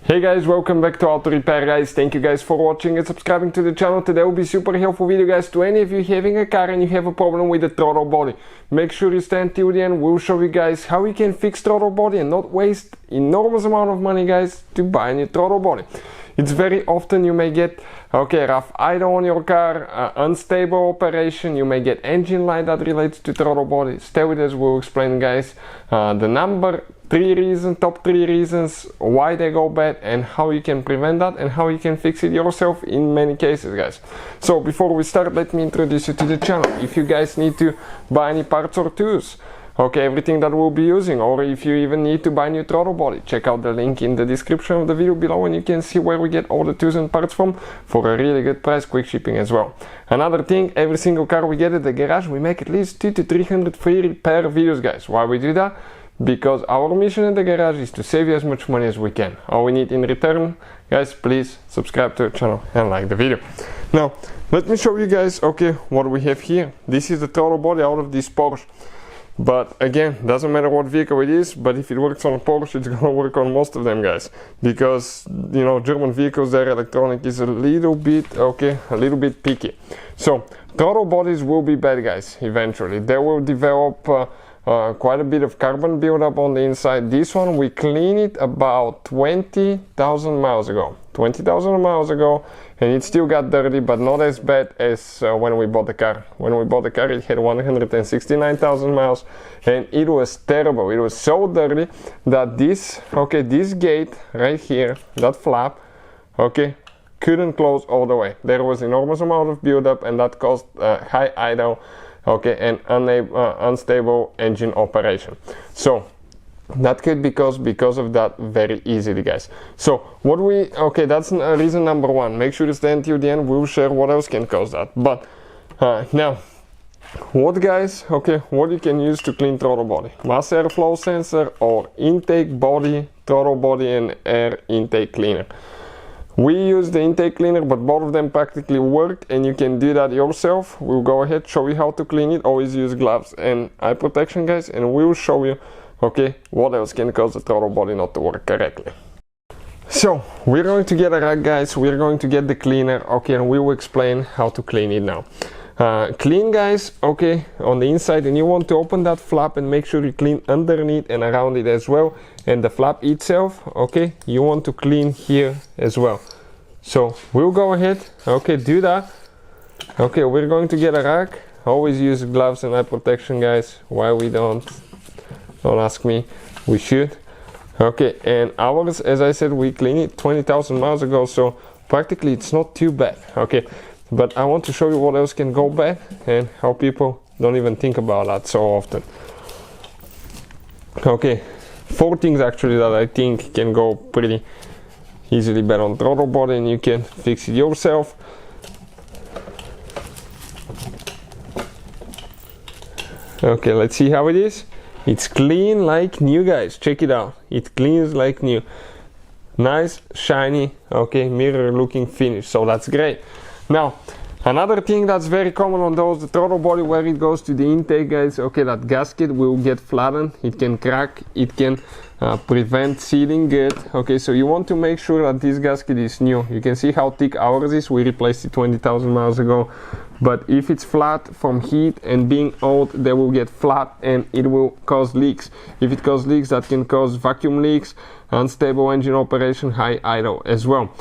Hey guys, welcome back to Auto Repair guys. Thank you guys for watching and subscribing to the channel. Today will be super helpful video guys to any of you having a car and you have a problem with the throttle body. Make sure you stay until the end. We'll show you guys how you can fix throttle body and not waste enormous amount of money guys to buy a new throttle body. It's very often you may get rough idle on your car, unstable operation, you may get engine light that relates to throttle body. Stay with us, we'll explain guys the top 3 reasons why they go bad and how you can prevent that and how you can fix it yourself in many cases guys. So before we start, let me introduce you to the channel. If you guys need to buy any parts or tools, everything that we'll be using, or if you even need to buy new throttle body, check out the link in the description of the video below and you can see where we get all the tools and parts from for a really good price, quick shipping as well. Another thing, every single car we get at the garage, we make at least 200 to 300 free repair videos guys. Why we do that? Because our mission in the garage is to save you as much money as we can. All we need in return, guys, please subscribe to the channel and like the video. Now, let me show you guys, what we have here. This is the throttle body out of this Porsche. But again, doesn't matter what vehicle it is, but if it works on a Porsche, it's gonna work on most of them guys. Because, you know, German vehicles, their electronic is a little bit picky. So, throttle bodies will be bad guys, eventually. They will develop quite a bit of carbon buildup on the inside. This one, we cleaned it about 20,000 miles ago. 20,000 miles ago, and it still got dirty, but not as bad as when we bought the car. When we bought the car, it had 169,000 miles, and it was terrible. It was so dirty that this gate right here, that flap, couldn't close all the way. There was enormous amount of buildup, and that caused high idle, and unstable engine operation. So that could be caused because of that very easily guys. So what that's reason number 1. Make sure to stay until the end. We'll share what else can cause that. But now what guys, what you can use to clean throttle body: mass airflow sensor or intake body, throttle body and air intake cleaner. We use the intake cleaner, but both of them practically work and you can do that yourself. We'll go ahead, show you how to clean it. Always use gloves and eye protection guys, and we'll show you what else can cause the throttle body not to work correctly. So we're going to get a rack guys, we're going to get the cleaner, and we will explain how to clean it now. Clean guys, on the inside, and you want to open that flap and make sure you clean underneath and around it as well. And the flap itself, you want to clean here as well. So we'll go ahead, do that. We're going to get a rack. Always use gloves and eye protection guys. Why we don't ask me, we should. And ours, as I said, we cleaned it 20,000 miles ago, so practically it's not too bad. But I want to show you what else can go bad and how people don't even think about that so often. 4 things actually that I think can go pretty easily bad on throttle body and you can fix it yourself. Let's see how it is. It's clean like new guys, check it out. It cleans like new. Nice, shiny, mirror looking finish, so that's great. Now, another thing that's very common on the throttle body, where it goes to the intake guys, that gasket will get flattened, it can crack, it can prevent sealing good. So you want to make sure that this gasket is new. You can see how thick ours is. We replaced it 20,000 miles ago. But if it's flat from heat and being old, they will get flat and it will cause leaks. If it causes leaks, that can cause vacuum leaks, unstable engine operation, high idle as well.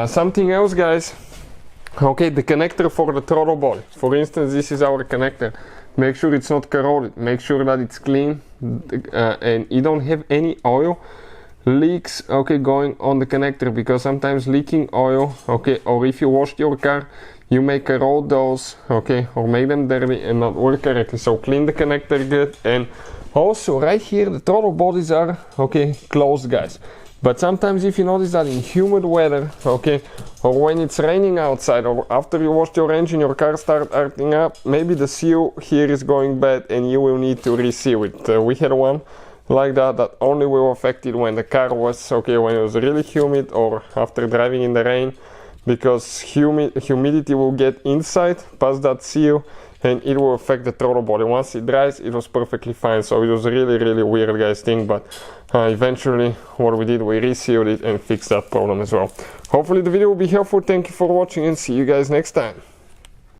Something else guys, the connector for the throttle body. For instance, this is our connector. Make sure it's not corroded. Make sure that it's clean and you don't have any oil leaks going on the connector, because sometimes leaking oil or if you washed your car, you may corrode those or make them dirty and not work correctly. So clean the connector good. And also right here the throttle bodies are closed guys. But sometimes if you notice that in humid weather, or when it's raining outside, or after you washed your engine, your car starts acting up, maybe the seal here is going bad and you will need to reseal it. We had one like that only will affect it when the car was, when it was really humid or after driving in the rain, because humidity will get inside past that seal and it will affect the throttle body. Once it dries, it was perfectly fine. So it was really weird, guys, thing, but eventually what we did, we resealed it and fixed that problem as well. Hopefully the video will be helpful. Thank you for watching and see you guys next time.